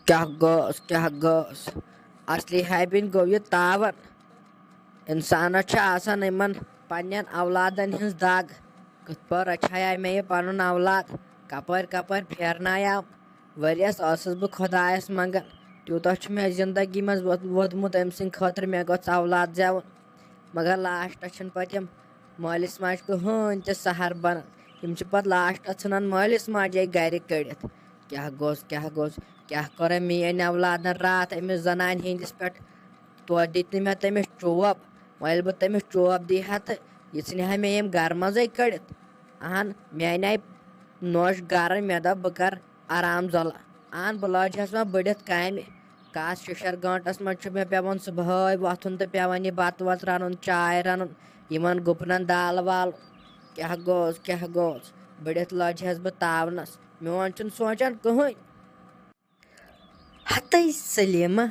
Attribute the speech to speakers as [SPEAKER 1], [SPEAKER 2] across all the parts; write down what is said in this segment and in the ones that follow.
[SPEAKER 1] क्या गोस असली हैबिन गो ये तावन इंसानस आसान इमन पन्नन औलादन हिंस दाग कत पर अच्छा मे ये पनुन औलाद कपर कपर फेरनायाम वरियस असस बह खुदायस मंगन त्यूतः मे जिंदगी मज वोदमुत अम सिंद खतर मे गो औलाद जवन मगर लास्टस पम मालिस माज कहें ते सहर बन पत लास्ट सान मालिस माजे गर कड़ित क्या गोस क्या कर मेन औलादन रात अमिस जनान हंदिस पे तो दित मे तमिस चोब वह बह तमिस चोब दी हा तो यह इन मे यम गर मजे कड़ित अहन मे अन नोश गर मे दप बह कर आराम जला अहन बह लजस वह बड़ित काम कस शिशर गंटस मज मे पेवान सुबह वथुन तो पेवान यह बत वत रन चाय रन इन गुपन दाल वाल क्या गोस बड़ित लजहस बह तावनस मोन चुन सोचान कहें हत सलीमा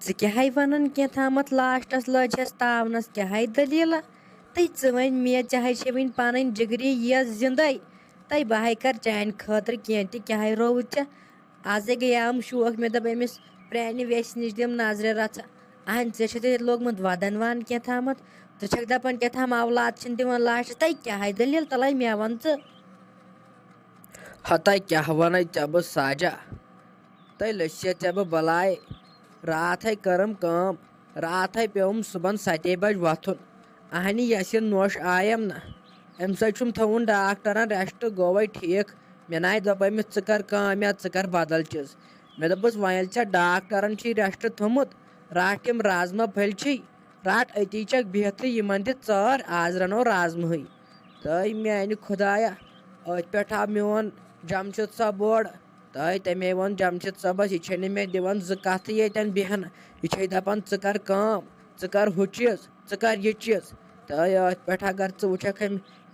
[SPEAKER 1] क्या वन कैथामत लास्टस लजहस तावनस क्या दलील तो वन मे चाहे वन पन जिगरी ये जिंद तो बह कर चान खतर कह क्या रोवत आज गयाम शौक मे दप अमिस प्रान वेस नश दिम नजर रचा अहन ऐ लोगमुत वदन वन कैथामत छक दपान कैथाम औलाद दिवान लास्ट तो क्या दलील तल मे वन हत क्या वन ऐ बह साजा तो लस्य ऐ बह बलाय रात करम काम रात पेम सुबह 7 बज वथुन अहनी यस नोश आयम ना अम सम थवन डॉक्टरन रेस्ट गो वह ठीक मे नाय दप अमिस कर काम या कर बदल चीज मे दपस वन ऐ डॉक्टरन रेस्ट थोमुत रट यम राजमा फल रट अति चक बिहत इन दर आज रनो राजमा तो मेन खुदाया अत पे आव मोन जमशद सब बोड़ तो तमे वो जमशद सबस यह मे दिवान कथ ये बेहन यह दपान कर काम कर हु चीज कर यह चीज तो अत पे अगर वुक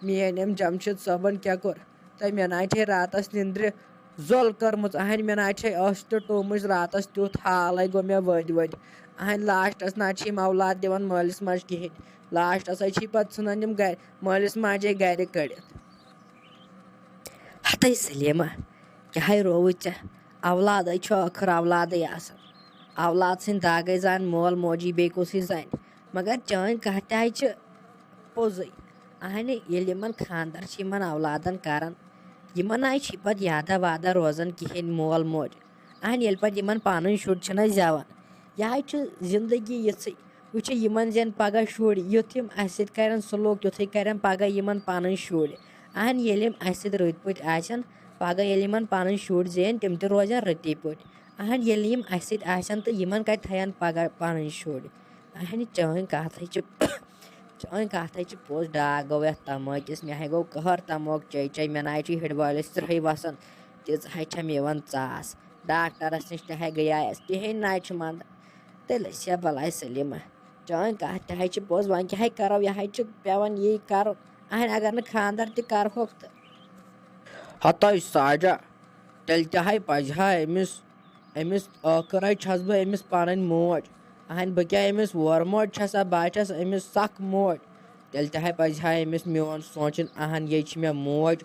[SPEAKER 1] मेन अम जमशद सबन क्या कोर तो मे ना रातस निंद्र जोल कर्म अहन मे ना अस तो टोम रातस तुथ हाल गो मे वद अहन लास्टस ना औलाद दिवान मालिस माज कहें लास्टस पे सान मालिस माजे गर कड़ित हत सलीमा क्या रोवत औलाद आखिर औलाद औलाद सद दाग जान मोल मोजी बे कुस जान मगर चान कह तह पोज अहन ये खानदर औलादन करान इन आय पे यादा वादा रोजान कहें मोल मोज अहन ये पे पन शुर जवान यह जिंदगी यी वुच इन जेन पगह शुर युथ अस कर सलूक तुथ कर पगह इन पन शुर अहन ये रत पे आसन पगह ये पन शुर जेन तम रोजान रती पे अहन ये आसन तो इन कत थयन पगह पन शुर अहन चान कथ पोज डाक गो यथ तमकिस मे गो कहर तमोक चे मे ना हिडवालिस त्रह वसान तीह मे ास डॉक्टरस नश तह गयास कहें ना मंद तेल बलाय सलीमा चान कथ तह पोज वन क्या करो यह पेवान यी कर अहन अगर न खानदर तहोक तो हत साजा तेल तह पजहा अमिस आखिर छस बह अमिस पन मोज अहन बह क्या अमिस वोर मोज छसा बह छस अमिस सख मोज तेल तह पजहा अमिस मोन सोचन अहन ये मे मोज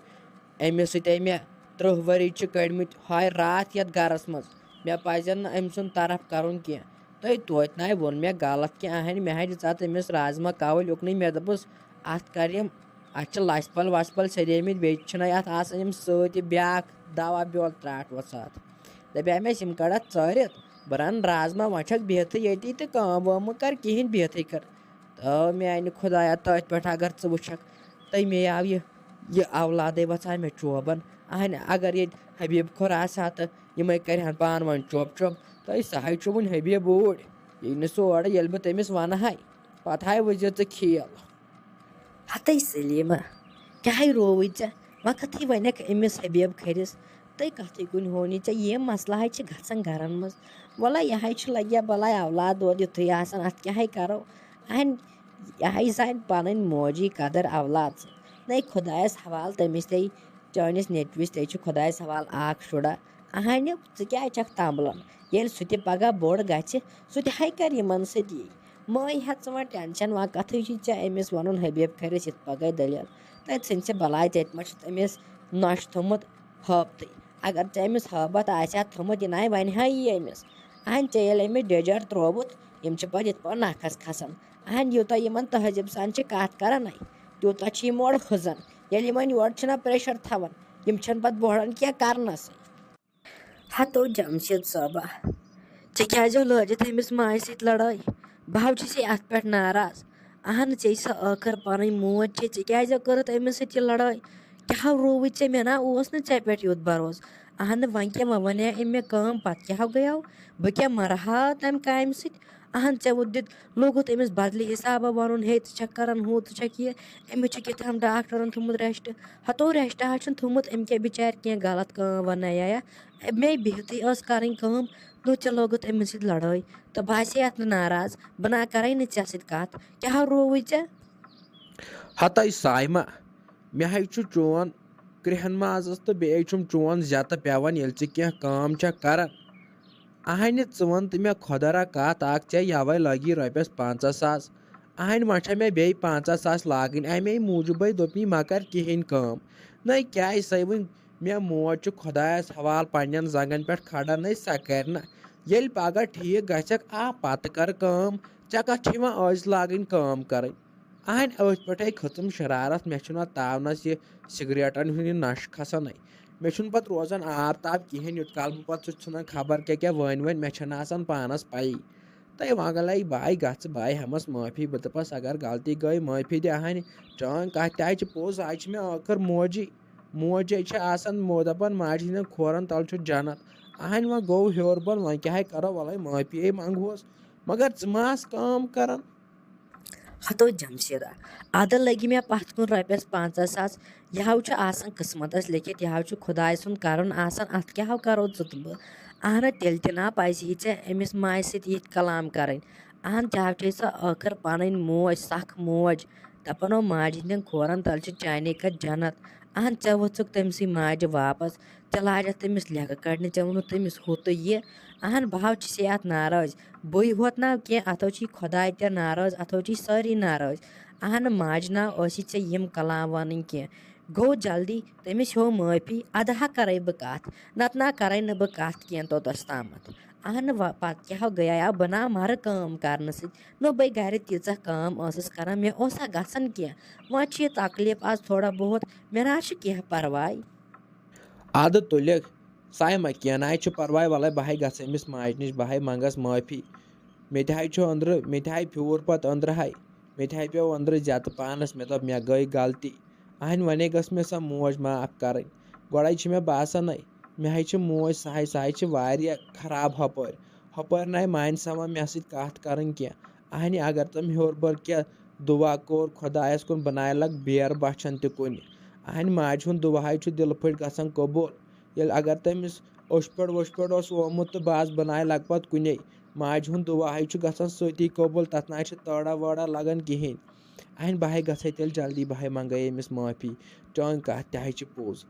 [SPEAKER 1] अमिस सत मे 30 वरी कड़मित हाय रात ये गरस मज मे पजन अम सुन तरफ करुन कह तो तोत ना वोन मे गलत कि अहन मे ह्त अमिस राजमा कावल उकन मे दपस अत कर अत लसपल वसपल सरेमित बे सत ब्या दवा ब्योल त्राट वो साथ दपे मे कड़ चारित बह रन राजमा वो छक बिहत ये तो काम वाम कर कहें बिहत कर तो मेन खुदाया तथ पे अगर वुक तो मे आव यह औलाद वसान मे चोबन अहन अगर ये हबीब खोर आसा तो ये कर पान वन चोब चोब तो सह वन हबीब ऊर ये सोर ये बह तमिस वन पे वज खेल हत सलीमा क्या रोवत वह कथ वनक अमिस हबीब खरिस तो कथ कुन होनी ये मसला गसान गरन मज वल यह लगे बलाय औलाद दो युथ आसान अत क्या करो अहन यह जान पन मोजी कदर औलाद न खुदायस हवाल तमिस ते चानिस नेटविस ते खुदायस हवाल आख शुरा अहन क्या तंबलन ये सह पगह बोड़ गि सह कर इन सत मै हेत वन टेंशन वह कथ अमिस वन हबीब खरिस इत पगह दलील तत सन बलाय तत अमिस नश थोमुत हफ्त अगर चे अमिस हबत आसा थोमुत यह वन यह अमिस अहन चे ये अमिस डेजर त्रोबुत यम पे इत पे नखस खसान अहन यूत यमन तहजीब सान कत करान तूत योर हजन ये योर प्रेशर थवान यम पे बोहरान क्या करनस हतो जमशेद साहबा चे क्या लजित अमिस माज सत लड़ाई बह अत पे नाराज अहन चे आखिर पन मोज चे क्या कर अमिस सत लड़ाई क्या रोव चे मे ना चे पे यूत भरोस अहन वन क्या वन मे कम पत क्या गया बह क्या मरहा तम काम सत अहन चे दित लोगुत अमिस बदल हिसाबा वन हे चे करान हूँ चे यह अमिस कम डॉक्टरन थोमुत रेस्ट हतो रेस्ट थोमुत अम क्या बिचार क्या गलत काम वन मे बिहत कर नो चे लोगुत अमिस सत लड़ाई तो बह अत नाराज बह ना कर चे सत कत क्या रोव चे
[SPEAKER 2] हतई साइमा मे है चोन कृहन माजस तो बे चोन जत पेवान ये क्या काम कर अहन वन तो मे खुदरा कत चे यवे लगी रपस 50,000 अहन मा मे बे 50,000 लागन अमे मूजूब दोप मा कर कहें काम न क्या सही वन मे मोज खुदायस हवाल पन्न जंगन पे खड़ा न सा कर ये पगह ठीक गक आ पत कर काम चे कत आज लागन काम कर अहन अथ पे खत्म शरारत मे तावनस यह सिगरेटन हूं नश खसान मे पे रोजान आब ताब कहें यूत काल बह पे सान खबर क्या क्या वन वन मे पानस पई तय वगल बाय गस बाय हमस माफी बह दपस अगर गलती गई माफी दे अहन चान कत पोज आज मे आखिर मोजी मोजे दपान माज हिंद खोरन तल जन्नत अहन वो गो हर बन वो क्या करो वल माफी मंगोस मगर ज़मास काम कर
[SPEAKER 1] हतो जमशेदा अद लगी मे पत कुन रपस 50,000 यह किस्मत लिखित यह खुदाय सुन कर अत क्या करो तो बह अहन तेल तना पजी ऐ अमिस माज सत कलाम कर अहन चाहे आखिर पन मोज सख मोज दपान माज हिंद खोरन तल चाने कत जन्नत अहन ऐ वुक तमसी माज वापस ऐ लाजत तमिस लेख कड़ने ऐ वोन तमिस हु तो यह अहन बह अत नाराज बी होत ना क्या अथो खुदाय ते नाराज अथो सारी नाराज अहन माज ना यम कलाम वन क्या गो जल्दी तमिस हो माफी अदहा कर बह कत नत ना कर बह कत क्या तोतस तामत अहन पे क्या गया बह ना मर काम कर नो बह गर तीच काम कर मे गसन क्या वह तकलीफ आज थोड़ा बहुत मे ना क्या परवाह
[SPEAKER 2] अद तुलिक साइमा क्या ना परवाह वल बह गमिस माज नश बह मंगस माफी मे अंदर मे फ्यूर पे अंदर मे पे अंदर जत पानस मे दोप मे गई गलती अहन वने गस मे सा मोज माफ कर गोड़े मे बासान मे मोज सह वारिया खराब हपर ना मान समा मे सत कर अहन अगर तम हर बर क्या दुआ कोर खुदायस कुन बनाए लग बेर बचन तुन अहन माज हुंद दुआ दिल फट गसान कबूल ये अगर तमिस ओश पे ओमुत तो बाज बनाए लग पत कुने माज हुंद दुआ गसान सती कबूल तथ ना तड़ा वड़ा लगन कहें अहन बह गई तेल जल्दी बह मंगे अमिस माफी चान कत तह पोज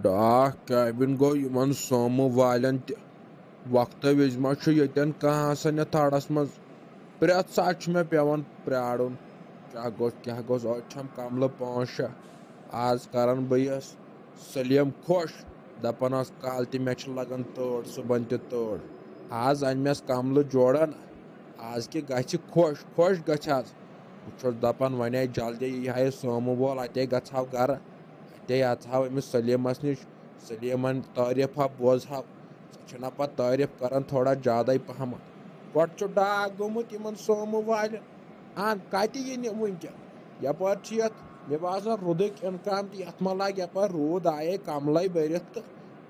[SPEAKER 2] डाक कैबिन गो इन सोमो वालन वक्त विज मा यन कह थड़स मज प्रेत सात मे पेवन प्राड़न क्या गोस आज कमल 5-6 आज करन बह सलीम खुश दपान कल मे लगन तड़ सुबन तड़ आज अन मेस कमल जोड़न आज कि गछ खुश खुश गछ बह दपान वन जल्दी यह सोमो वोल अते गो गर अते अो अमिस सलीमस नश सलीमन तारीफा बोजहा सह पे तारीफ कर थोड़ा ज़्यादा पहम पे डाक गोमुत इन सोमो वाल अहन कत वनकन यपर मे बासान रुदक इनकाम तो ये मा लग यप रूद आये कमल भरत तो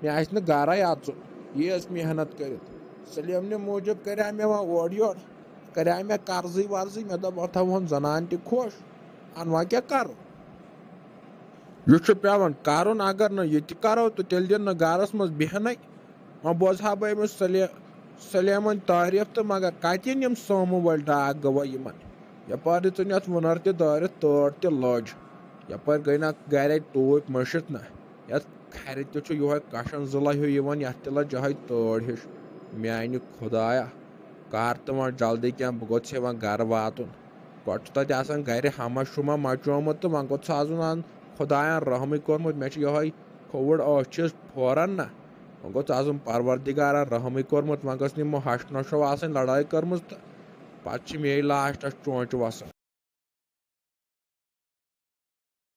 [SPEAKER 2] मे गर अचुन यह मेहनत कर सलीम मूजूब कर मे वह ओर योर कर मे कर्जी वर्जी मे दोप वोन जनान तह खुश अन वह क्या करो यह पेवन कर अगर न ये करो तो तेल दिन गरस मज बेहन वह बोजहा बह अमिस सलीमन तारीफ तो मगर कतन यम सोमो वाल डाक गवा इन यपर दिन अत वनर तह दारित तड़ तह लज यपर गई ना गर टूप मशित ना ये खर तह कशन जिला हूँ ये तह लज जह तड़ हिश मानी खुदाया कर तो वह जल्दी क्या बह गोस गर वातुन गो तत गर हमा शुमा मचोमुत तो वह गोस अजुन खुदायन रहम कोर्मुत मे यह खोवड़ अस फोरन ना वो गोस आजम परवरदिगारन रहम कोर्मुत वो गस नमो हश नशो आसन लड़ाई कर्मज तो पे मे लास्टस चोंच वसान।